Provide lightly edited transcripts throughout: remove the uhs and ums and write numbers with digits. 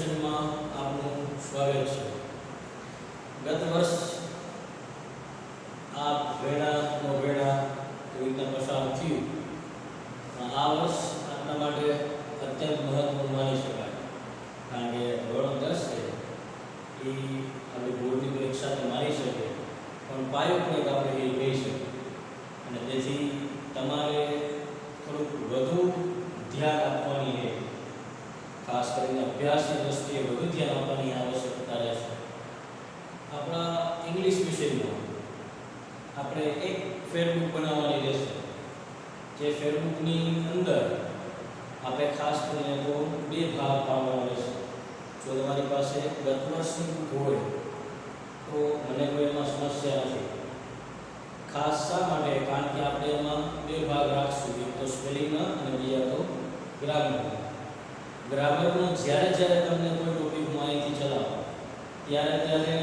સેશનમાં આપનું સ્વાગત છે. ગત વર્ષ આપ વેળાનો વેળા કેવી રીતે પસાર થયું, આ વર્ષ આપણા માટે અત્યંત મહત્વનું માની શકાય. કારણ કે ધોરણ 10 છે એ આપણી બોર્ડની પરીક્ષા તો મારી શકે, પણ પાયો પણ એક આપણે એ કહી શકીએ. અને તેથી તમારે થોડુંક વધુ ધ્યાન આપવાની છે, ખાસ કરીને અભ્યાસની દ્રષ્ટિએ વધુ ધ્યાન આપવાની આવશ્યકતા રહેશે. આપણા ઇંગ્લિશ વિષયમાં આપણે એક ફેરબુક બનાવવાની રહેશે, જે ફેરબુકની અંદર આપણે ખાસ કરીને તો 2 ભાગ પાડવાના રહેશે. જો તમારી પાસે ગત વર્ષની બુક હોય તો મને કોઈ એમાં સમસ્યા નથી. ખાસ શા માટે? કારણ કે આપણે એમાં 2 ભાગ રાખશું, એક તો સ્પેલિંગના અને બીજા તો ગ્રામરના. ગ્રામરનો જ્યારે તમને કોઈ ટોપિક માહિતી ચલાવો ત્યારે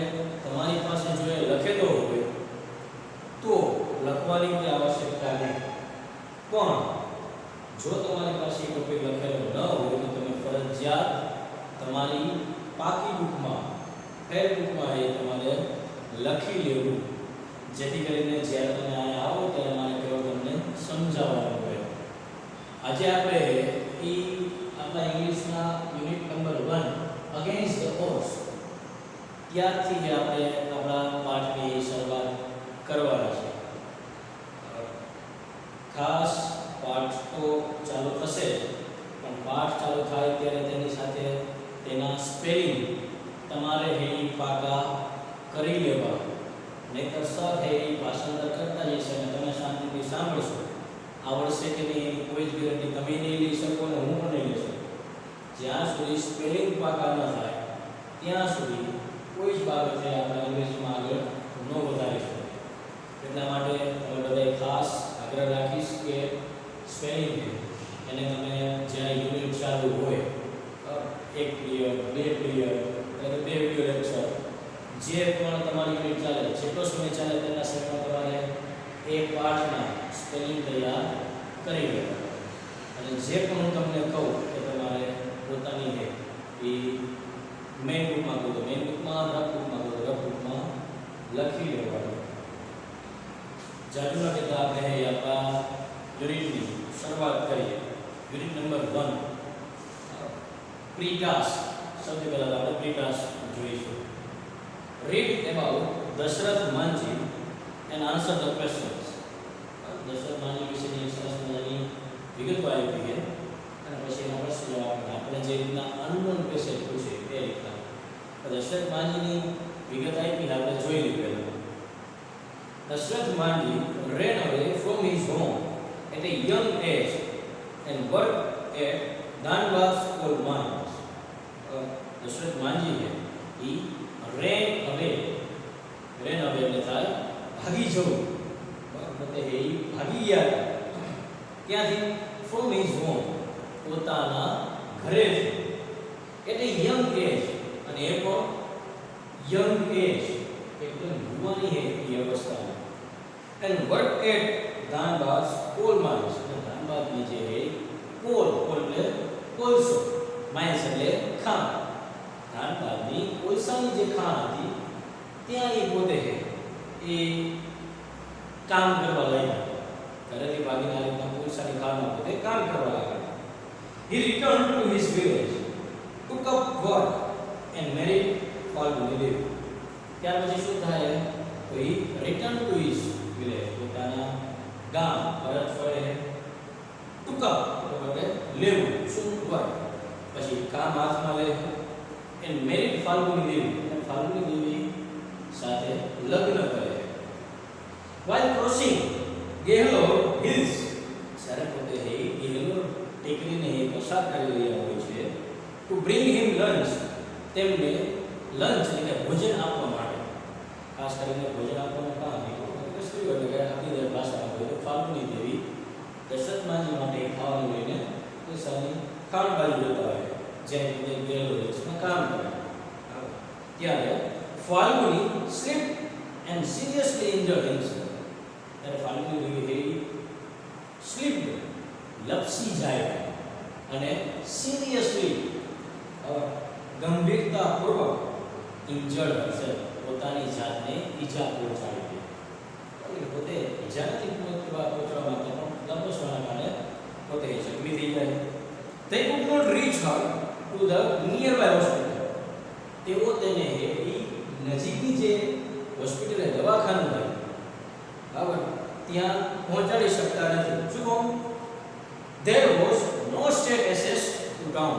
તમારી પાસે જો એ લખેલો હોય તો લખવાની કોઈ આવશ્યકતા નહીં. પણ જો તમારી પાસે એ ટોપિક લખેલો ન હોય તો તમે ફરજિયાત તમારી પાકી બુકમાં, ફેરબુકમાં એ તમારે લખી લેવું, જેથી કરીને જ્યારે તમે અહીંયા આવો ત્યારે મારે કેવળ તમને સમજાવવાનું હોય. આજે આપણે આપણા ઇંગ્લિશના unit number 1 against the odds ત્યારથી આપણે આપણા પાઠની શરૂઆત કરવાના છે. ખાસ પાઠ તો ચાલુ થશે, પણ પાઠ ચાલુ થાય ત્યારે તેની સાથે તેના સ્પેલિંગ તમારે હે પાકા કરી લેવા. નહીતર સર હે ભાષાંતર કરતા જશે અને તમે શાંતિથી સાંભળશો. આવડશે કે નહીં કોઈ જ ગેરંટી તમે નહીં લઈ શકો અને હું પણ નહીં લઈ શકું. જ્યાં સુધી સ્પેલિંગ પાકા ન થાય ત્યાં સુધી કોઈ જ બાબતે આપણે ઇંગ્લિશમાં આગળ ન વધારી શકીએ. એટલા માટે તમે બધાએ ખાસ આગ્રહ રાખીશ કે સ્પેલિંગ એને તમે જ્યારે યુનિટ ચાલુ હોય, 1 પીરિયડ 2 પીરિયડ એટલે 2 વિડિયો લેક્ચર જે પણ તમારી યુનિટ ચાલે, જેટલો સમય ચાલે તેટલા સમયમાં તમારે એક પાઠના સ્પેલિંગ તૈયાર કરી લેવા. અને જે પણ હું તમને કહું કે તમારે પોતાની છે એ મેઇન બુકમાં કહું તો મેઇન બુકમાં, રફ બુકમાં કહું તો રફ બુકમાં લખી લેવાનું. જાજુ ના કહેતા આપણે આપણા યુનિટની શરૂઆત કરીએ. Unit number 1 પ્રીટાસ્ક. સૌથી પહેલાં આપણે પ્રીટાસ્ક જોઈશું. Read about Dashrath Manji and answer the questions. Dasharath માંજી વિશેની સરસ મજાની વિગતો આપી છે અને પછી એના પ્રશ્ન જવાબ આપણે જે રીતના અનનોન પેસેજ પૂછે તે રીતના દશરથ માંજીની વિગત આપી આપણે જોઈ લીધી. Dashrath Manji ran away from his home at a young age and worked at Dhanbas coal mines. Dasharath માંજી છે એ ran away એટલે થાય ભાગી જવું. બરાબર, એ ભાગી ગયા. ક્યાંથી? ફ્રોમ હિઝ હોમ, પોતાના ઘરેથી. એટલે યંગ એજ, અને એ પણ યંગ એજ, એકદમ યુવાની હે એ અવસ્થામાં. And work at Dhanbad coal mines. ધાનબાદની જે હે કોલ એટલે કોલસો, માઇન્સ એટલે ખાણ. ધાનબાદની કોલસાની જે ખાણ હતી ત્યાં એ પોતે એ કામ કરવા લાગ્યા. ઘરેથી ભાગીને આ રીતના કોલસાની ખાણમાં પોતે કામ કરવા લાગ્યા. He returned to his village, took up work and married Falguni Devi. ત્યાર પછી શું થાય? તો he returned to his village, પોતાના ગામ પરત ફરે. took up એટલે લેવું, શું વર્ક, પછી કામ હાથમાં લે. and married Falguni Devi, અને ફાલ્ગુની દેવી સાથે લગ્ન કરે. while crossing Gehlor hills, જ્યારે પોતે ગેહલોર ટેકરીને પસાર કરી રહ્યા હોય છે, to bring him lunch, તેમને લંચ એટલે ભોજન આપવા માટે. ખાસ કરીને ભોજન આપવાનું કામ હતું સ્ત્રીઓ એટલે કે આપણી ભાષામાં હોય તો ફાલ્ગુની દેવી દશરથ માંજી માટે ખાવાનું લઈને પોતાની ખાણ બાજુ જતા હોય, જ્યાં પોતે ગેહલોર હિલ્સમાં કામ કરે. ત્યારે Falguni slipped and seriously injured himself. ત્યારે ફાલ્ગુની દેવી સ્લીપ્ડ લપસી જાય અને સિરિયસલી ગંભીરતાપૂર્વક ઇન્જર્ડ હશે, પોતાની જાતને ઈજા પહોંચાડી દે. પોતે ઈજા નથી પહોંચવા માંગતા, પણ લંબસવાના કારણે પોતે જખમી થઈ જાય. They could not reach her to the nearby hospital. તેઓ તેને નજીકની જે હોસ્પિટલ દવાખાનું હોય બરાબર ત્યાં પહોંચાડી શકતા નથી. શું કહું? There was no straight access to town.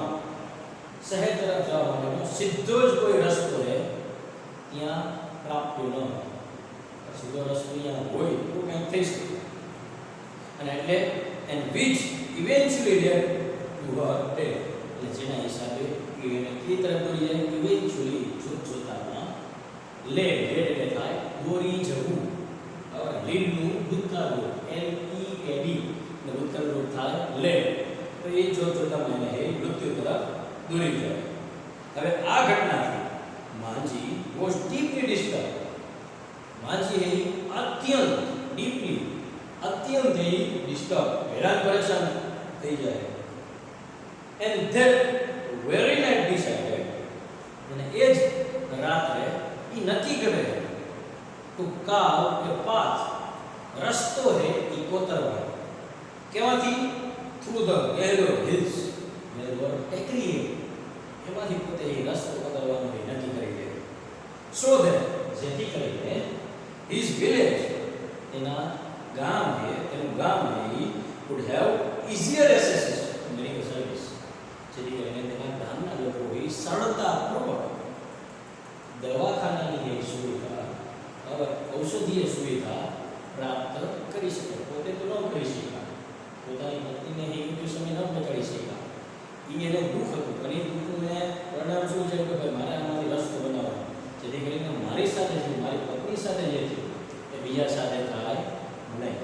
શહેર તરફ જવા માટેનો સીધો જ કોઈ રસ્તો છે ત્યાં પ્રાપ્ત ન હોય. સીધો રસ્તો અહીંયા હોય તો કંઈક થઈ શકે. અને એટલે and which eventually led to her death. એટલે જેના હિસાબે એને કઈ તરફ દોરી જાય? eventually જોતામાં led એટલે થાય દોરી જવું. હવે lead નું ભૂતકાળ રૂપ LEAD ને ભૂતકાળ રૂપ થાય led. તો એ જોતામાં એને મૃત્યુ તરફ દોરી જાય. હવે આ ઘટનાથી માંજી was deeply disturbed. માંજી અત્યંત ડિસ્ટર્બ હેરાન પરેશાન થઈ જાય. and that very night decided, અને એ જ રાત્રે એ નક્કી કરે to carve a path, રસ્તો હે એ કોતરવા. કેવાથી? through the narrow hills, narrow ટેકરી એમાંથી પોતે એ રસ્તો કોતરવાનો નક્કી કરી દે. so that જેથી કરીને his village, એના ગામ હે તેનું ગામ હે would have easier access to medical service. જેથી કરીને તેના ગામના લોકો સરળતાપૂર્વક દવાખાનાની સુવિધા, ઔષધીય સુવિધા પ્રાપ્ત કરી શકે. પોતે તો ન કરી શક્યા, પોતાની પત્નીને યોગ્ય સમય ન પહોંચાડી શક્યા. એને દુઃખ હતું, પણ એ દુઃખને પરિણામ શું છે કે ભાઈ મારે આમાંથી રસ્તો બનાવવાનો, જેથી કરીને મારી સાથે જે મારી પત્ની સાથે જે છે એ બીજા સાથે થાય નહીં.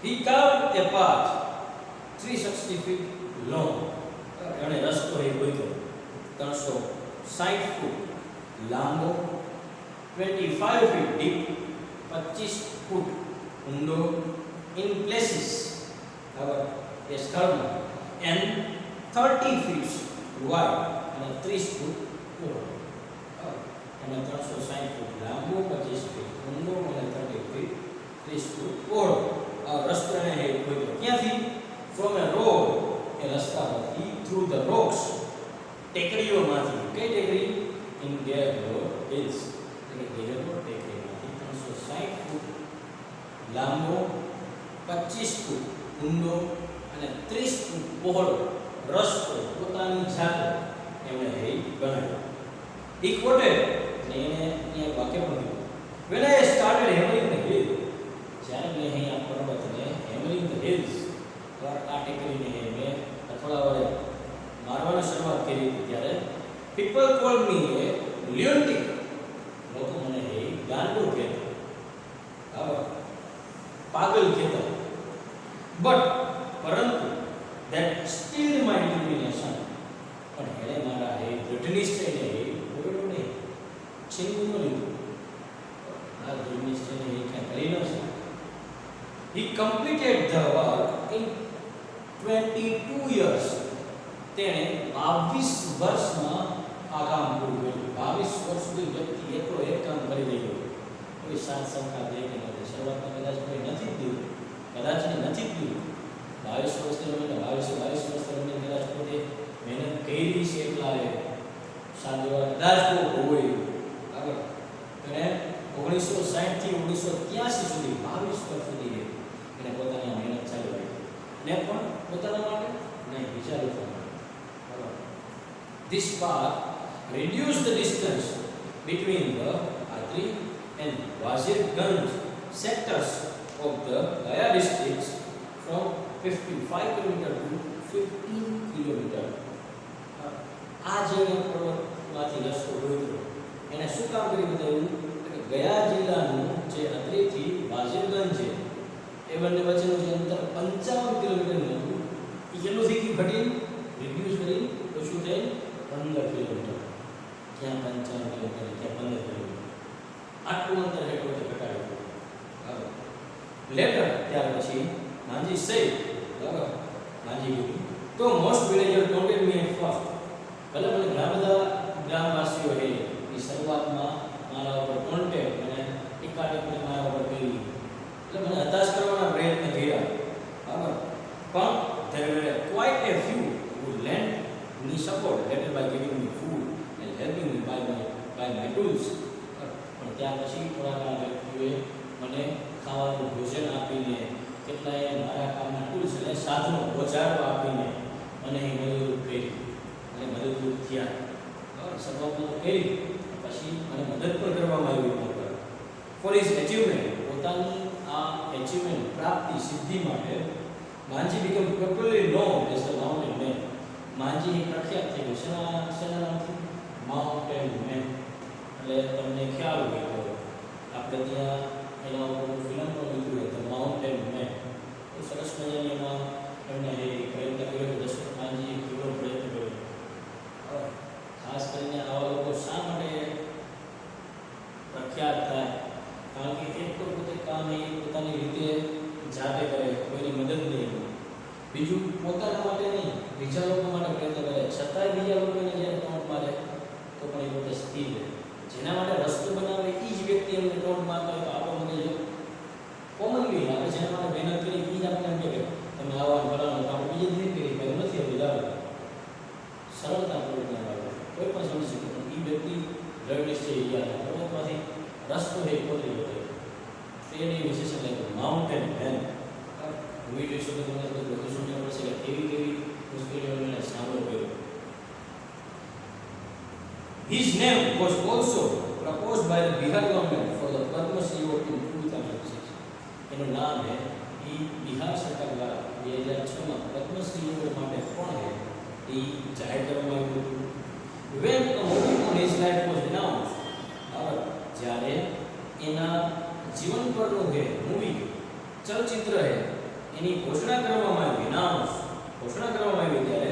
He carved a path 360 feet long. એણે રસ્તો એ ગોત્યો 360 ફૂટ લાંબો, 25 feet deep, 25 ફૂટ ઊંડો, in places, હવે એ સ્થળમાં, and 30 feet wide, અને 30 ફૂટ પહોળો. અને 360 ફૂટ લાંબો, 25 ફૂટ ઊંડો અને 30 ફીટ 30 ફૂટ પહોળો આ રસ્તાને હે કોઈ ક્યાંથી? from a road, એ રસ્તા પરથી, through the rocks, ટેકરીઓમાંથી. કઈ ટેકરી? in Gaylord Hills, એટલે Gaylord ટેકરીમાંથી 360 ફૂટ લાંબો, 25 ફૂટ ઊંડો અને 30 ફૂટ પહોળો રસ્તો પોતાની જાતે એમણે હે બનાવ્યો. he quoted, ને એને અહીંયા વાક્ય પણ કહ્યું, when I started hammering the hill, જ્યારે મેં અહીંયા પર્વતને hammering the hills, આ ટેકરીને મેં થોડા વડે મારવાની શરૂઆત કરી હતી, ત્યારે people called me a lunatic. લોકો મને ગાંડો કહેતા, પાગલ કહેતા. but પરંતુ that still my determination, પણ એને મારા દૃઢ નિશ્ચયને બોલ્યો નહીં, છીનવું ન લીધું. આ દૃઢ નિશ્ચયને ક્યાં કરી ન શકે. he completed the work in 22 years. તેણે 22 વર્ષમાં આ કામ પૂરું કર્યું. 22 વર્ષ સુધી વ્યક્તિ એકલો એક કામ કરી રહ્યો. કોઈ સાથ સહકાર દે કે નથી. શરૂઆતમાં કદાચ કોઈ નથી જ દીધું, કદાચ નથી જ દીધું. 22 વર્ષ દરમિયાન 22 વર્ષ દરમિયાન કદાચ પોતે મહેનત કરી છે, એટલા સાથ દેવા કદાચ કોઈ હોય. બરાબર. અને 1960 થી 1983 સુધી 22 વર્ષ સુધી એને પોતાની મહેનત ચાલુ રાખી. ને પણ પોતાના માટે નહીં, બીજા લોકો માટે. This path reduced the distance between the Adri and Wazirganj sectors of the Gaya districts from 55 km to 15 km. આ જે પર્વતમાંથી રસ્તો ગોઠવ્યો એને શું કામ કરી બતાવ્યું કે ગયા જિલ્લાનું જે અત્રેથી વાઝિરગંજ છે એ બંને વચ્ચેનું જે અંતર 55 કિલોમીટરનું હતું એ કેટલું થઈ ગયું? ઘટી રિડ્યુસ કરી ઓછું થઈ 15 કિલોમીટર. ક્યાં 55 કિલોમીટર, ક્યાં 15 કિલોમીટર, આટલું અંતર હેઠળ ઘટાડ્યું. બરાબર. લેટર ત્યાર પછી માંજી સહી, બરાબર, માંજી ગયું તો most villager taunted me at first. ભલે મને ઘણા બધા ગ્રામવાસીઓ છે એ શરૂઆતમાં મારા ઉપર કોન્ટેક્ટ અને એકાડેમી મારા ઉપર કરી એટલે મને હતાશ કરવાના પ્રયત્ન કર્યા, બરાબર, પણ there were quite a few who lent me support later by giving me food and helping me by my tools. પણ ત્યાર પછી થોડા ઘણા વ્યક્તિઓએ મને ખાવાનું ભોજન આપીને, કેટલાય મારા કામના ટૂલ્સ અને સાધનો ઓજારો આપીને મને મદદરૂપ કરી અને મદદરૂપ થયા. બરાબર, શરૂઆતમાં તો કરી, પછી મને મદદ પણ કરવામાં આવી. ફોર હિઝ અચીવમેન્ટ, પોતાની આ અચીવમેન્ટ પ્રાપ્તિ સિદ્ધિ માટે માંજી became popularly known as the mountain man. માંજી પ્રખ્યાત થઈ ગયું શેના નામથી? Mountain man. એટલે તમને ખ્યાલ હોય તો આપણે ત્યાં એના ઉપર ફિલ્મ પણ લીધું હોય, ધ માઉન્ટેન મેન. એ સરસ મજાની એમાં એમને એ પ્રયત્ન કર્યો કે દશરથ માંજીએ કેવો પ્રયત્ન કર્યો. ખાસ કરીને આવા લોકો શા માટે પ્રખ્યાત થાય? કારણ કે એક તો પોતે કામ એ પોતાની રીતે જાતે કરે, કોઈની મદદ નહીં, બીજું પોતાના માટે નહીં, બીજા લોકો માટે પ્રયત્ન કરે, છતાંય બીજા લોકોને જ્યારે ટોન્ટ મારે તો પણ એ પોતે સ્થિર રહે. જેના માટે રસ્તો બનાવે એ જ વ્યક્તિ એમને ટોન્ટ મારતો હોય તો આપણો મગજ કોમનલી આપણે જેના માટે મહેનત કરી એ જ આપણે એમ કે તમે આવવાનું કરવાનું, આપણે બીજે ધીરે કરી કર્યું નથી, આપણે જાવ સરળતાપૂર્વક ના આવે, કોઈ પણ સમજી શકે. એ વ્યક્તિ દ્રઢ નિશ્ચય ગયા પર્વતમાંથી રસ્તો એ પોતે બતાવ્યો. એની વિશેષણ લાગ્યું માઉન્ટેન મેન. મૂવી જોઈશો તો તમને બધું સમજવા પડશે કે કેવી કેવી મુશ્કેલીઓને સામનો કર્યો. His name was also proposed by the Bihar government for the Padma Shri Award in 2006. એનું નામ હે એ બિહાર સરકાર દ્વારા 2006માં પદ્મશ્રી એવોર્ડ માટે કોણ હે એ જાહેર કરવામાં આવ્યું હતું. When a movie on his life was announced, જ્યારે એના જીવન પરનું હે મૂવી ચલચિત્ર હે એની ઘોષણા કરવામાં આવી, ઘોષણા કરવામાં આવી ત્યારે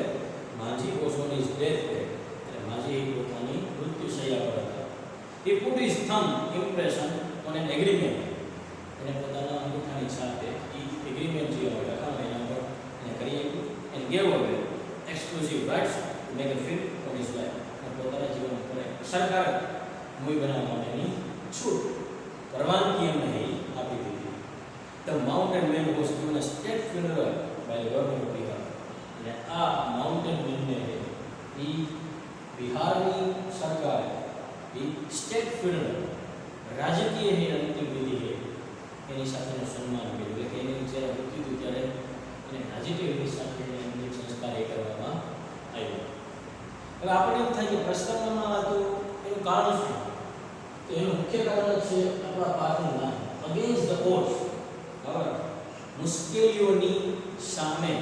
માંજી કોસોની ડેથ હે એટલે માંજી પોતાની મૃત્યુશૈયા પર હતા. He put his thumb impression on an agreement. એને પોતાના અંગૂઠાની સાથે એ એગ્રીમેન્ટ જે હોય લખાણ એના પર એને કરી આપ્યું and gave away exclusive rights to make a film on his life. અને પોતાના જીવન પર સરકાર મૂવી બનાવવા માટેની છૂટ, પરવાનગી એમને આપી દીધી. The mountain man was given a state funeral by the government of Bihar. અને આ માઉન્ટેન મેનને એ બિહારની સરકારે એ સ્ટેટ ફ્યુનરલ રાજકીય હે અંતિમ વિધિ હે એની સાથેનું સન્માન કર્યું. એટલે કે એની જ્યારે મૃત્યુ થયું ત્યારે એને રાજકીય વિધિ સાથે અંતિમ સંસ્કાર એ કરવામાં આવ્યો. હવે આપણે એમ થાય કે પ્રસ્તાવનામાં હતું એનું કારણ શું? તો એનું મુખ્ય કારણ છે આપણા પાઠનું નામ અગેન્સ્ટ ધ ઓડ્સ. બરાબર, મુશ્કેલીઓની સામે.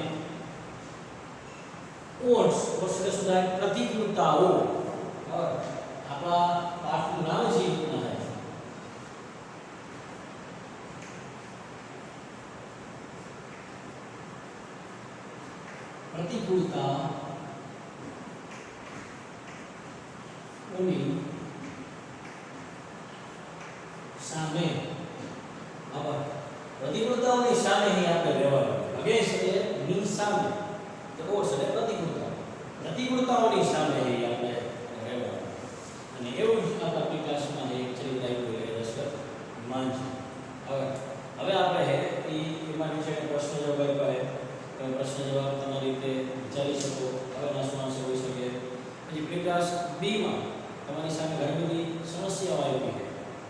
ઓડ્સ એટલે શું થાય? પ્રતિકૂળતાઓ. બરાબર, આપણા પાઠનું નામ જ એ રીતના છે. પ્રતિકૂળતા ઓની સામે. બરાબર, પ્રતિકૂળતાઓની સામે અહીં આપણે રહેવાનું. અગેન્સ્ટ એટલે ની સામે, તો ઓડ્સ એટલે પ્રતિકૂળતા, પ્રતિકૂળતાઓની સામે અહીં આપણે રહેવાનું. અને એવું જ આપણા વિકાસમાં એક ચરિત્ર આવ્યું છે દશરથ માંજી. હવે આપણે હે એમાં નીચે પ્રશ્ન જવાબ આપ્યા. તમે પ્રશ્ન જવાબ તમારી રીતે વિચારી શકો. હવેના શું આન્સર હોઈ શકે? પછી વિકાસ બીમાં તમારી સામે ઘણી બધી સમસ્યાઓ આવી છે.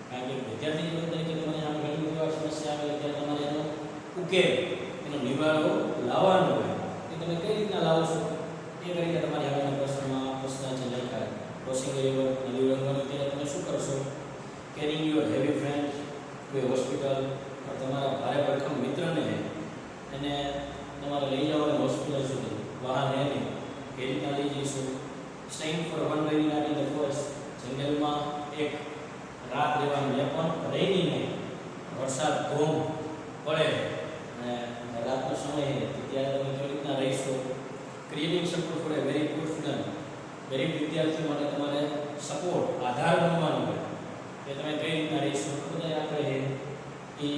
કારણ કે વિદ્યાર્થી જીવન તરીકે તમારી સામે ઘણી બધી સમસ્યા આવે ત્યારે તમારે એનો ઉકેલ, એનો નિવારો લાવવાનો હોય. એ તમે કઈ રીતના લાવો છો એ કરીને તમારી આગળના પ્રશ્નમાં પ્રશ્ન છે લખાય. ક્રોસિંગ ધ રિવર, નદી રંગવાનું ત્યારે તમે શું કરશો? Carrying your heavy friend to a hospital. તમારા ભારે ભરખમ મિત્રને એને તમારે લઈ જવાને હોસ્પિટલ સુધી વાહન એને એ રીતના લઈ જઈશું. Staying for 1 very night in the forest. જંગલમાં એક રાત રહેવાનું, એ પણ રેની નહીં, વરસાદ ધોમ પડે અને રાતનો સમય ત્યારે તમે કેવી રીતના રહીશો? ક્રિએટિંગ સપોર્ટ ફોર એ વેરી ગુડ સ્ટુડન્ટ. ગરીબ વિદ્યાર્થીઓ માટે તમારે સપોર્ટ, આધાર બનવાનું હોય કે તમે કઈ રીતના રહીશો. બધા આપણે એ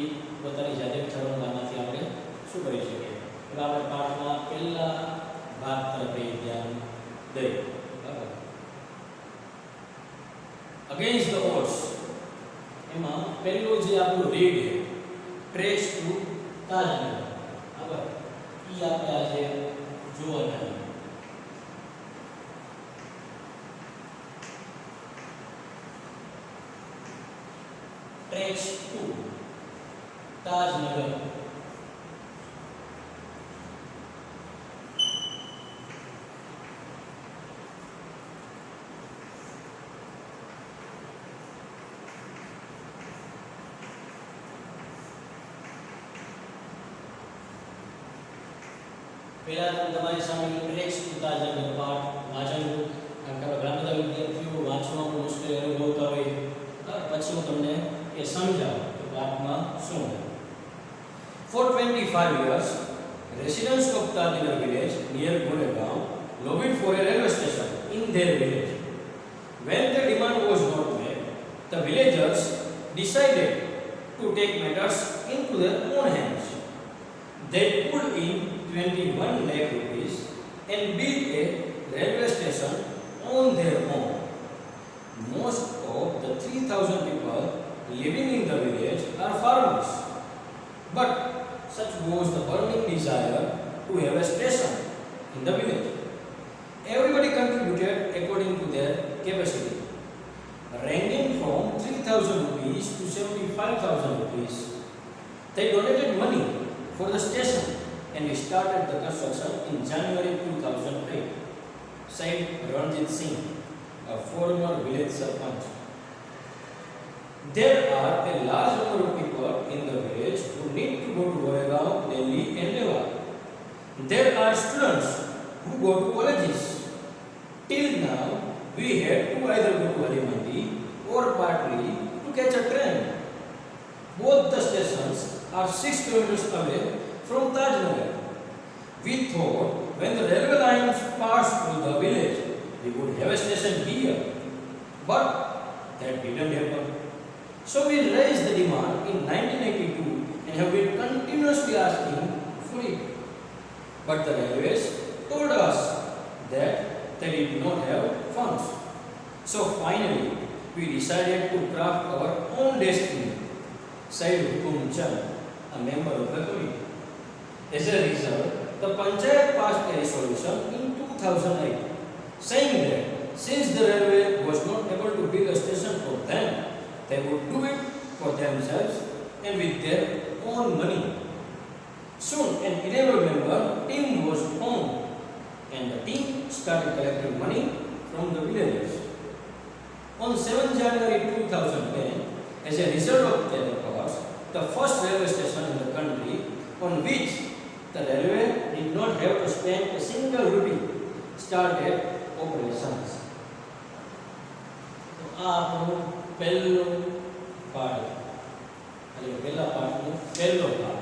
પોતાની જાતે વિચારવાનું, આનાથી આપણે શું કરી શકીએ? એટલે આપણે પાઠના પહેલા ભાગ તરફ ધ્યાન દઈએ. બરાબર, અગેન્સ્ટ ધ ઓડ્સ એમાં પહેલું જે આપણું રીડ છે ટ્રેસ ટુ તાજમહેલ બરાબર ઈ આપણે આજે જોવાના ટ્રેસ ટુ તાજમહેલ પહેલા તો તમારી સામે ટ્રેસ ટુ તાજમહેલ પાઠ વાંચન કારણ કે ઘણા બધા વિદ્યાર્થીઓ વાંચવામાં મુશ્કેલી અનુભવતા હોય પછી હું તમને એ સમજાવું કે પાઠમાં શું છે. For 25 years, residents of Tadinagar village near Goregaon lobbied for a railway station in their village. When the demand was not met, the villagers decided to take matters into their own hands. They pulled in 21 lakh rupees and built a railway station on their own. Most of the 3,000 people living in the village are farmers. But such was the burning desire to have a station in the village. Everybody contributed according to their capacity, ranging from 3,000 rupees to 75,000 rupees. They donated money for the station and we started the construction in January 2008, said Ranjit Singh, a former village sarpanch. There are a large number of people in the village who need to go to Goregaon, Delhi and Lewa. There are students who go to colleges. Till now, we had to either go to Harimandi or Patli to catch a train. Both the stations are 6 kilometers away from Tajnagar. We thought when the railway lines passed through the village, we would have a station here. But that didn't happen. So we raised the demand in 1982 and have been continuously asking for it. But the railways told us that they did not have funds. So finally, we decided to craft our own destiny, said Hukum Chand, a member of the committee. As a result, the Panchayat passed a resolution in 2008, saying that since the railway was not able to build a station for them, they would do it for themselves and with their own money. Soon, an enabled member team was formed, and the team started collecting money from the villagers. On 7 January 2010, as a result of their efforts, the first railway station in the country on which the railway did not have to spend a single rupee started operations. આપણું પહેલું પાઠ એટલે પહેલા પાઠનું પહેલો ભાગ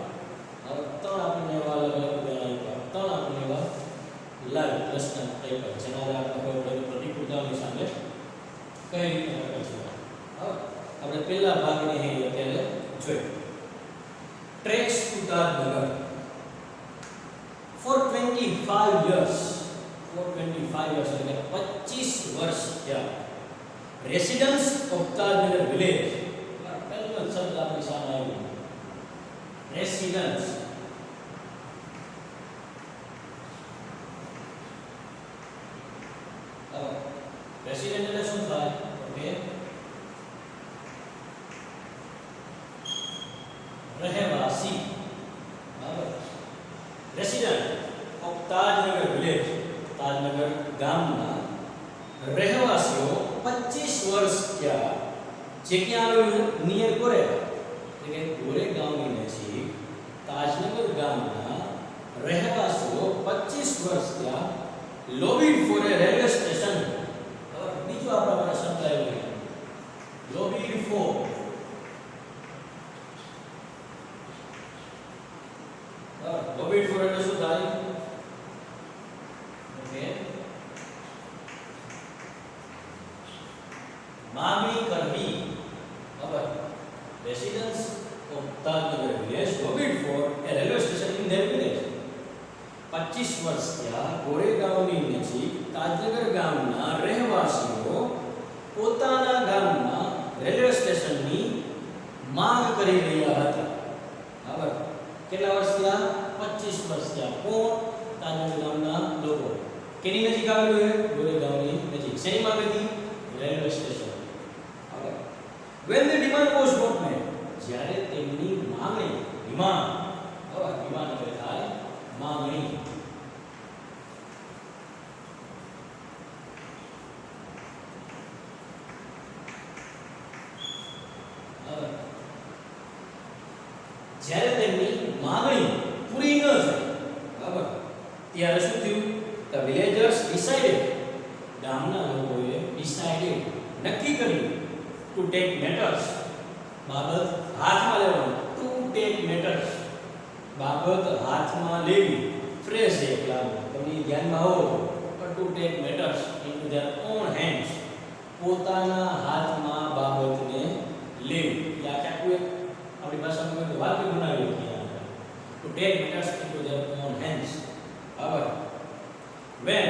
હવે ત્રણ આપણને એવા અલગ અલગ ઉદાહરણ આપ્યા ત્રણ આપણને એવા લાઈવ પ્રશ્ન આપ્યા જેના દ્વારા આપણે ખબર પડે પ્રતિકૂળતાની સામે કઈ રીતે આપણે છે હવે આપણે પહેલા ભાગને અત્યારે જોઈએ trace to Tajnagar for 25 years એટલે 25 વર્ષ થયા residents of Tadinagar village પહેલો શબ્દ આપણી સામે આવ્યો residents resident એટલે શું થાય ઓકે રહેવાસી બરાબર resident of Tadinagar village Tajnagar ગામના રહેવાસીઓ 25 વર્ષ થયા જે ક્યાં આવેલું નિયર ગોરેગાંવ એટલે કે ગોરેગાંવની નજીક તાજનગર ગામના રહેવાસીઓ 25 વર્ષ થયા lobbied for a railway station બીજો આપણા માટે શબ્દ આવ્યો lobbied for lobbied for એટલે શું થાય ઓકે मांगनी करवी बराबर residents of Tadinagar village lobbied for a railway station in their village 25 વર્ષ થયા ગોરેગાંવની નજીક તાજનગર ગામના રહેવાસીઓ પોતાના ગામમાં માંગ કરી રહ્યા હતા. બરાબર. કેટલા વર્ષ થયા? 25 વર્ષ થયા. કોણ? તાજુલ ગામના લોકો. કેની નજીક આવેલું છે? ગોરેગાંવની નજીક. શેની માંગ હતી? Railway station. બરાબર. when the demand was not met, જ્યારે તેમની માંગણી ડિમાન્ડ, બરાબર, ડિમાન્ડ એટલે થાય માંગણી. જ્યારે તેમની માંગણી પૂરી ન થઈ, બરાબર, ત્યારે શું થયું? The villagers decided, ગામના લોકોએ decided, નક્કી કર્યું, to take matters, બાબત હાથમાં લેવાનું. to take matters, બાબત હાથમાં લેવી. ફ્રેશ છે એકલા તમને ધ્યાનમાં આવો પણ to take matters into their own hands, પોતાના હાથમાં બાબતને લેવી. એટલે આ આખું એક આપણી ભાષામાં કોઈ વાક્ય બનાવ્યું છે. to take matters into their own hands. બરાબર. when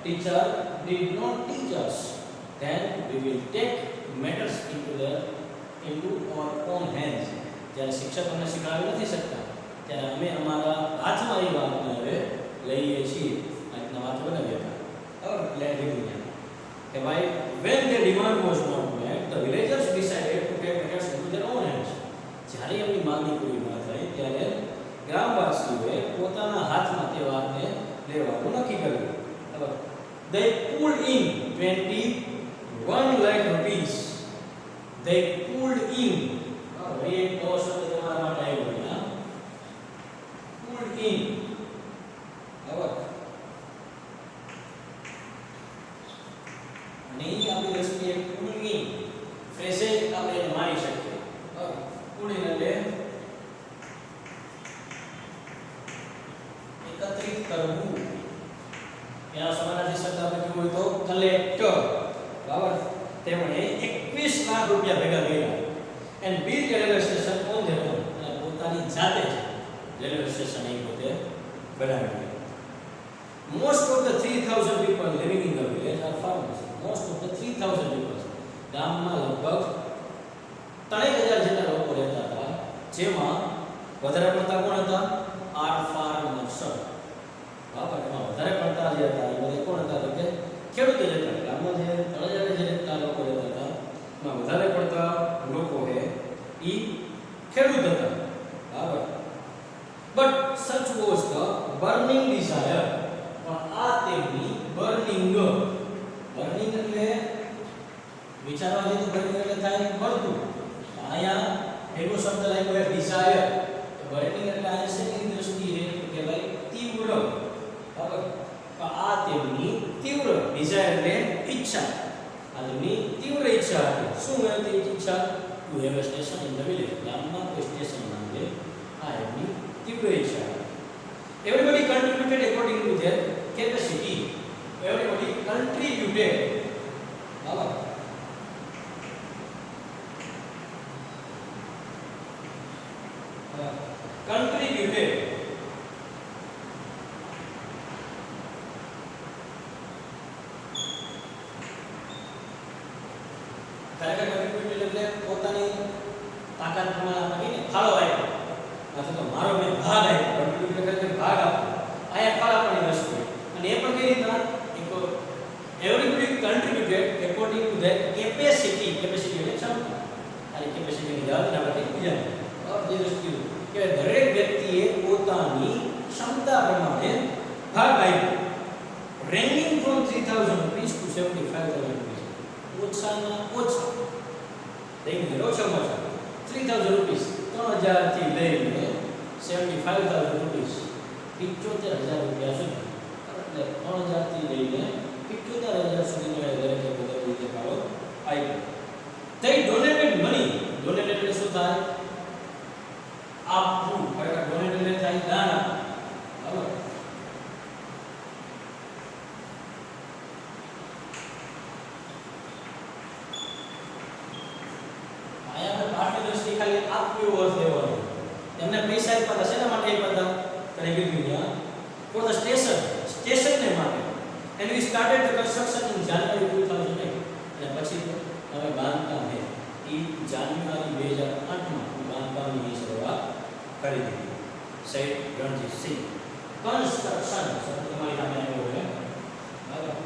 teacher did not teach us, then we will take matters into our own hands. જ્યારે શિક્ષક અમને શીખવાડી નથી શકતા ત્યારે અમે અમારા હાથમાં એ વાતને હવે લઈએ છીએ. આ રીતના વાત બનાવીએ હતા. બરાબર. એટલે લીધું કે ભાઈ when the demand was not met, the villagers decided to take matters into their own hands. જ્યારે એમની માંગણી પૂરી ન થઈ ત્યારે ગ્રામવાસીઓએ પોતાના હાથમાં તે વાતને લેવાનું નક્કી કર્યું. બરાબર. They pulled in 21 lakh rupees. They pulled in. હવે એક નવો શબ્દ તમારા માટે આવ્યો છે. pulled in. બરાબર. અને એ આપણી દ્રષ્ટિએ pulled in ફ્રેઝે આપણે એને માની શકીએ. બરાબર. pulled in એટલે એકત્રિત કરવું. એના સમાનાર્થી શબ્દ આપણે કેવું હોય તો કલેક્ટર. બરાબર. તેમણે 21 લાખ રૂપિયા ભેગા કર્યા and built a railway station on their own. અને પોતાની જાતે જ રેલવે સ્ટેશન એ પોતે બનાવ્યું. most of the 3000 people living in the village are farmers. most of the 3000 people, ગામમાં લગભગ 3000 જેટલા લોકો રહેતા હતા, જેમાં વધારે પડતા કોણ હતા? are farmers. બરાબર. એમાં વધારે પડતા જે હતા એ બધા કોણ હતા? તો કે ખેડૂતો જ હતા. ગામમાં જે 3000 જેટલા લોકો રહેતા હતા એમાં વધારે પડતા લોકો એ ખેડૂત હતા. બરાબર. but such was the burning desire. પણ આ તેમની burning એટલે વિચારવા જેવું. burning એટલે થાય બળતું. અહીંયા એવો શબ્દ લાગ્યો છે desire. burning એટલે આ શેની દ્રષ્ટિએ કે ભાઈ તીવ્ર. બરાબર. તો આ તેમની તીવ્ર desire એટલે ઈચ્છા. આ તેમની તીવ્ર ઈચ્છા હતી. શું હતી ઈચ્છા? to have a station in the village. ગામમાં કોઈ સ્ટેશન માંગે. આ એમની તીવ્ર ઈચ્છા. everybody contributed according to their capacity. everybody contributed. બરાબર. contributed. ખરેખર contributed એટલે પોતાની તાકાત પ્રમાણે આપણે કહીએ ફાળો આપ્યો. અથવા તો મારો મેં ભાગ આપ્યો. contributed એટલે ભાગ આપવો. આયા ફાળો આપવાની વસ્તુ. અને એ પણ કઈ રીતના? everybody contributed according to their capacity. capacity એટલે ક્ષમતા. આ capacity ની યાદ રાખવાની બીજા જે વસ્તુ કે દરેક વ્યક્તિએ પોતાની ક્ષમતા પ્રમાણે ભાગ આપ્યો. ranging from 3000 rupees to 75000 rupees. ઓછામાં ઓછા રેંજ ઓછામાં ઓછા 3000 rupees 3000 થી લઈને 75000 rupees 75000 રૂપિયા સુધી. એટલે 3000 થી લઈને 75000 સુધીનો દરેક પોતાની રીતે ફાળો આપ્યો. they donated money. donate એટલે શું થાય? આપવું. ખરેખર donate એટલે થાય દાન આપવું. બરાબર. ખાલી આપવું એવો અર્થ લેવાનો. એમને પૈસા આપ્યા હતા. શેના માટે આપ્યા હતા? તને કીધું ત્યાં ફોર ધ સ્ટેશનને માટે. and we started the construction in January 2008. અને પછી હવે બાંધકામ છે એ જાન્યુઆરી 2008 કરી દીધી. શહીદ રણજીત સિંહ. કન્સ્ટ્રક્શન શબ્દ તમારી સામે આવ્યો છે. બરાબર.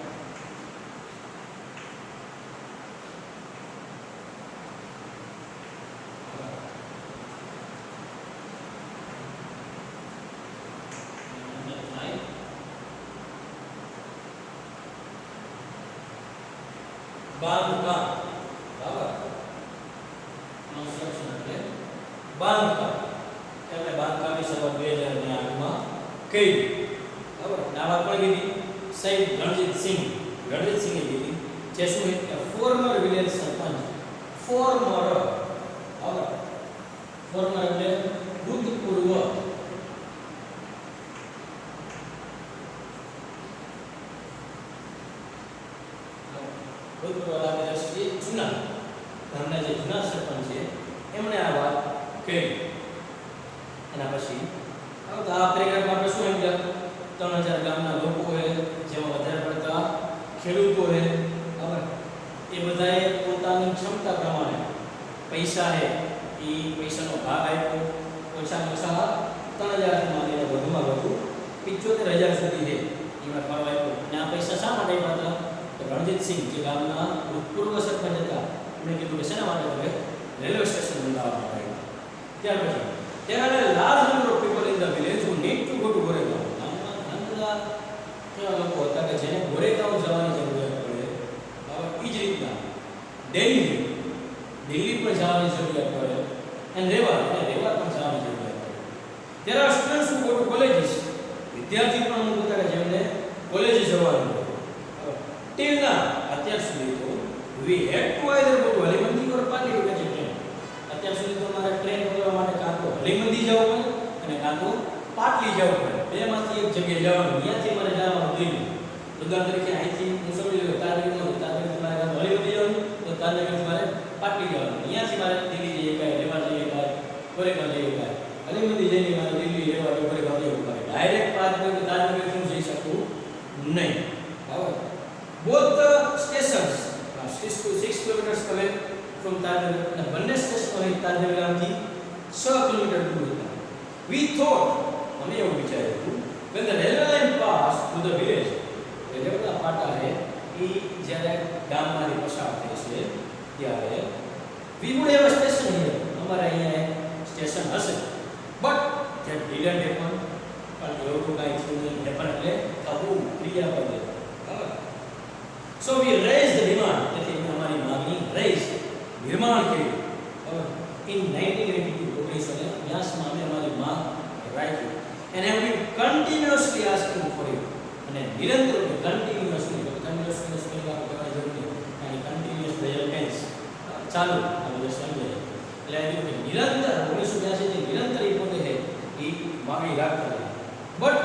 બાંધકામ. બરાબર. કન્સ્ટ્રક્શન એટલે બાંધકામ. એટલે બાંધકામની શરૂઆત 2008 માં કરી. બરાબર. નામ કોણે કીધી? શહીદ રણજીત સિંહ. રણજીત સિંહે કીધી. જે શું છે? ફોર્મર વિલેજ સરપંચ. ફોર્મર. બરાબર. ફોર્મર એટલે ભૂતપૂર્વ. જૂના ગામના જે જૂના સરપંચ છે એમણે આ વાત કરી. એના પછી આ પેરેગ્રાફમાં આપણે શું સમજ્યા? 3000 ગામના લોકો છે, જેમાં વધારે પડતા ખેડૂતો છે. બરાબર. એ બધાએ પોતાની ક્ષમતા પ્રમાણે પૈસા છે એ પૈસાનો ભાગ આપ્યો. ઓછામાં ઓછા 3000 થી માંડીને વધુમાં વધુ 75000 સુધી છે એમાં ફાળો આપ્યો. અને આ પૈસા શા માટે આપ્યા હતા? રણજીત સિંહ જે ગામના ભૂતપૂર્વ સરપંચ હતા એમણે કીધું કે શેના માટે હવે રેલવે સ્ટેશન બનાવવા માટે. ત્યાર પછી there are a large number of people in the village who need to go to Goregaon. ઘણા બધા કેવા લોકો હતા કે જેને ગોરેગાંવ જવાની જરૂરિયાત પડે. બરાબર. એ જ રીતના દિલ્હી પણ જવાની જરૂરિયાત પડે અને રેવા પણ જવાની જરૂરિયાત પડે. there are students who go to colleges. વિદ્યાર્થી પણ અમુક હતા કે જેમને કોલેજે જવાનું હોય. till now અત્યાર સુધી તો we had to either go to હલીમંદી or Pali to catch a train. અત્યાર સુધી તો મારે ટ્રેન પકડવા માટે કાં તો હલીમંદી જવું પડે અને કાં તો પાટલી જવું પડે. બેમાંથી એક જગ્યાએ જવાનું. ત્યાંથી મારે જવાનું દિલ્હી. ઉદાહરણ તરીકે અહીંથી હું સમજી લઉં તારવીરથી મારે કાં તો હલીમંદી જવાનું તો તારવીરથી મારે પાટલી જવાનું. ત્યાંથી મારે દિલ્હી જઈએ કાંઈ રેવા જઈએ કાંઈ ગોરેગાંવ જઈએ કાંઈ હલીમંદી જઈને મારે દિલ્હી રેવા કે ગોરેગાંવ જવું પડે. ડાયરેક્ટ પાટલી તારવીરથી હું જઈ શકું નહીં. બરાબર. Both the stations are 6 kilometers away from Tadar. The બંને સ્ટેશન હોય તારવેર ગામથી 6 કિલોમીટર દૂર હતા. We thought અમે એવું વિચાર્યું when the railway line passed through the village. રેલવેના પાટા છે એ જ્યારે ગામમાંથી પસાર થાય છે ત્યારે we would have a station here. અમારા અહીંયા સ્ટેશન હશે. But that didn't happen. પણ એવું કાંઈ થયું નહીં. happen એટલે થવું ક્રિયાપદ. બરાબર. So we raised the demand. તેથી અમે અમારી માંગણી raised નિર્માણ કર્યું. In 1982 અમે અમારી માંગ રાખી. And have been continuously asking for it. અને નિરંતર continuously spelling આપણે કહેવાની જરૂર નથી. અને continuous present tense ચાલુ આ બધું સમજાય. એટલે આ રીતે નિરંતર 1982 થી નિરંતર એ પોતે છે એ માંગણી રાખતા હતા. But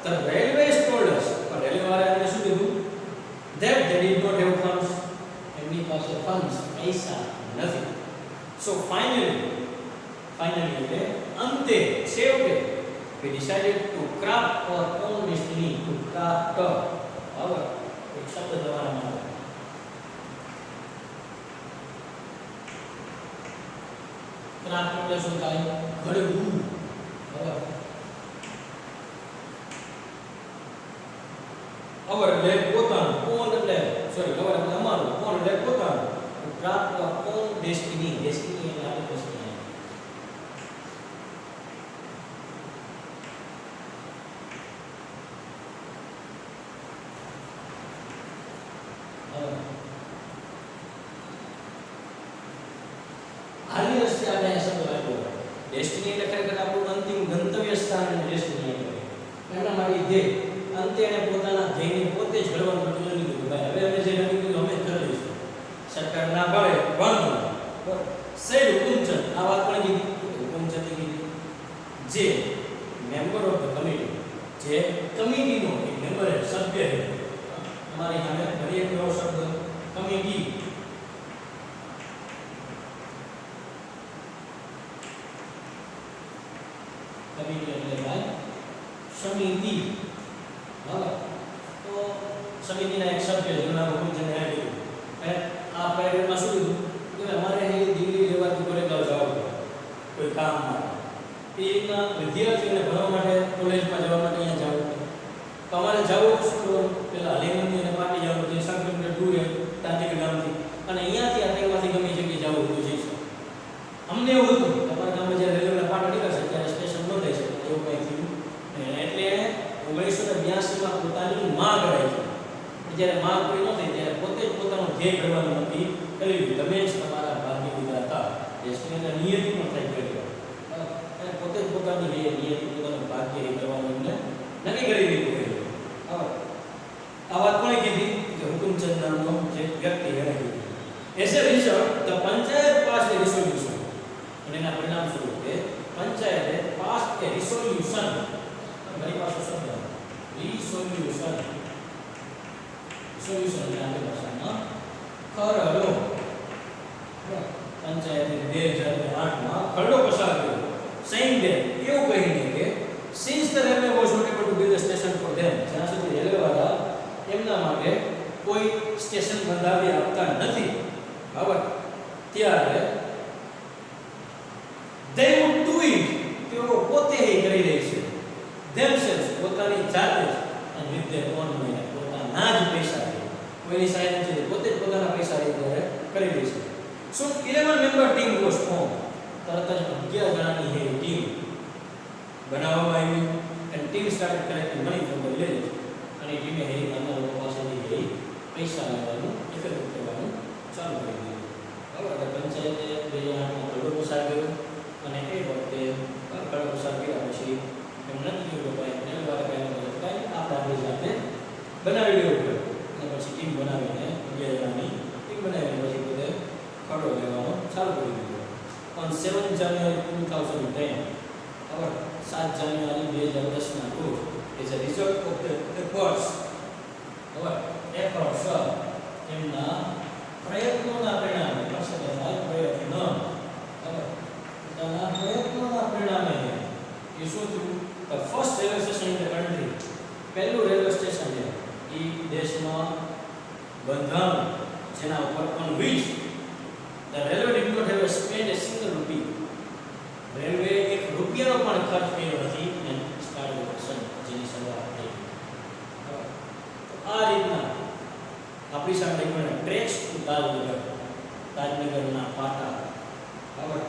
the railways told us. પણ રેલવે વાળાએ શું કીધું? That they did not have funds. એમની પાસે funds પૈસા નથી. So finally એટલે અંતે છેવટે we decided to craft our own destiny. To craft. બરાબર. એક શબ્દ તમારા માટે ક્રાફ્ટ એટલે શું થાય? ઘડવું. બરાબર. અવર એટલે પોતાનું. ઓન એટલે અવર એટલે અમારું. ઓન એટલે પોતાનું. Craft or on destiny. Destiny એટલે આપણી ડેસ્ટિની. હાલની રસ્તે આપણે આ શબ્દ વાપર્યો. ડેસ્ટિની એટલે ખરેખર આપણું અંતિમ ગંતવ્ય સ્થાન અને ડેસ્ટિની એટલે એમના માટે ધ્યેય. અંતે એને પોતાના ધ્યેયને પોતે જ ઘડવાનું નક્કી લીધું. ભાઈ હવે અમે જે નક્કી કર્યું અમે જ કરી લઈશું. સરકાર ના પાડે વાંધો નહીં. સૈયદ હુકુમચંદ આ વાત પણ કીધી. હુકુમચંદે કીધી જે મેમ્બર ઓફ ધ કમિટી, જે કમિટીનો એક મેમ્બર છે, સભ્ય છે. અમારી સામે ફરી એક એવો શબ્દ કમિટી. કમિટી એટલે ભાઈ સમિતિ. બરાબર. તો સમિતિના એક સભ્ય જેનું હુકુમચંદ એ કીધું. અને આ પેરેગ્રાફમાં શું કીધું કે અમારે દિલ્હી લેવાથી ગોરેગાંવ જવું પડે કોઈ કામ માટે. એ રીતના 2008 માં ખરડો પસાર કર્યો saying that એવું કહીને કે since the railway was not able to build a station for them, જ્યાં સુધી રેલવે વાળા એમના માટે કોઈ સ્ટેશન બંધાવી આપતા નથી, બરાબર, ત્યારે they would do it, તેઓ પોતે એ કરી રહી છે, themselves, પોતાની જાતે જ, and with their own money, પોતાના જ પૈસાથી, કોઈની સહાય નથી, પોતે જ પોતાના પૈસાથી કરી રહી છે. So 11 member team was formed, તરત જ 11 જણાની એ ટીમ બનાવવામાં આવી, and team started collecting money from the village, અને ટીમે એ ગામના લોકો પાસેથી પૈસા લેવાનું, એકત્રિત કરવાનું ચાલુ કરી દીધું. બરાબર, પંચાયતે 2008માં ખરડો પસાર કર્યો, અને એ વખતે ખરડો પસાર કર્યા પછી એમને નથી જોયું કે ભાઈ રેલવાળા કાંઈ આપણે આપણી જાતે બનાવી લેવું પડે, અને પછી ટીમ બનાવીને 11 જણાની ટીમ બનાવીને પછી પોતે ખરડો લેવાનો ચાલુ કરી દીધો. On 7 January 2010, our 7 January 2010ના રોજ, as a result of the efforts એમના પ્રયત્નોના પરિણામે, the first railway station in the country, પહેલું રેલવે સ્ટેશન છે એ દેશમાં બંધાણું, જેના ઉપર on which the railway did not have spent a single rupee. Railway એક રૂપિયાનો પણ ખર્ચ કર્યો નથી, and started operation, જેની શરૂઆત થઈ. આ રીતના આપણી સામે ટ્રેક્સ ટુ તાજનગર, તાજનગરના પાટા, બરાબર,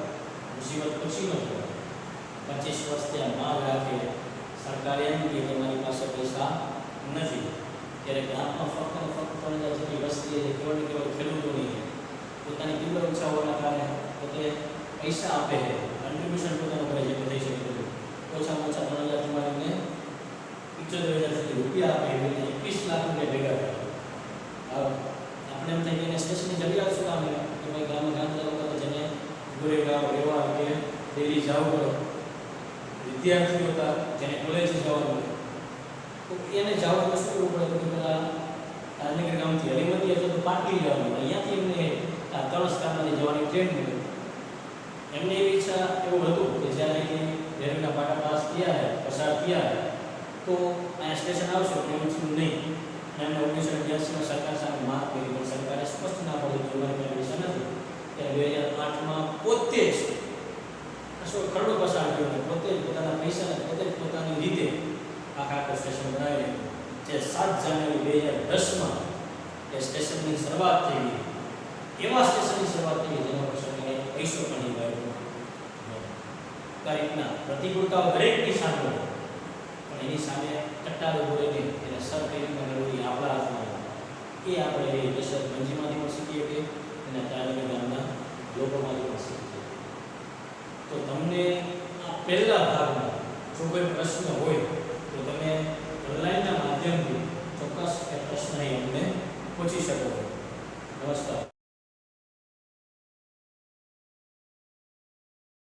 મુસીબત પછીનો 25 વર્ષથી આ માંગ રાખે સરકારે એમ કે તમારી પાસે પૈસા નથી, ત્યારે ગામમાં ફક્ત 5000 જેટલી વસ્તી છે, કેવળ ને કેવળ ખેડૂતોની છે, પોતાની તીવ્ર ઈચ્છા હોવાના કારણે પોતે પૈસા આપે છે, કન્ટ્રીબ્યુશન પોતાનું કરે છે કે થઈ શકે તેટલું, ઓછામાં ઓછા 3000 થી માંડીને 75000 સુધી રૂપિયા આપે, એટલે 21 લાખ રૂપિયા ભેગા થાય. આપણે એમ થાય કે સ્ટેશનની જરૂરિયાત શું કામ છે કે ભાઈ ગામના લોકો જેને ગોરેગાંવ રહેવા કે દિલ્હી જવું પડે, વિદ્યાર્થીઓ હતા જેને કોલેજ જવાનું, તો એને જવાનું શું કરવું પડે, તો પેલા તાજનગર ગામથી હરિમતી અથવા તો પાટલી જવાનું, અહીંયાથી એમને આ તણસકામાંથી જવાની ટ્રેન મળી. એમને એવી ઈચ્છા એવું હતું કે જ્યારે રેલવેના પાટા પાસ થયા પસાર થયા તો આ સ્ટેશન આવશે એવું થયું નહીં. એમને 1982માં સરકાર સામે માંગ કરી, પણ સરકારે સ્પષ્ટ ના પાડી કે અમારી પાસે પૈસા નથી. ત્યારે 2008માં પોતે જ ખરડો પસાર કર્યો અને પોતે જ પોતાના પૈસાને પોતે જ પોતાની રીતે આખા સ્ટેશન બનાવી, જે 7 જાન્યુઆરી 2010માં એ સ્ટેશનની શરૂઆત થઈ ગઈ. એવા સ્ટેશનની શરૂઆત થઈ જેના પર સરકારે પૈસો પણ નહીં વાપર્યો. આ રીતના પ્રતિકૂળતાઓ દરેકની સામે, પણ એની સામે ટટ્ટારો બોલીને એને સર કઈ રીતના કરવું આપણા હાથમાં, એ આપણે એ દેશર મંજીમાંથી પણ શીખીએ કે અને તાજનગર ગામના લોકોમાંથી પણ શીખીએ. તો તમને આ પહેલા ભાગમાં જો કોઈ પ્રશ્ન હોય તો તમે ઓનલાઈનના માધ્યમથી ચોક્કસ એ પ્રશ્ન અમને પૂછી શકો. નમસ્કાર.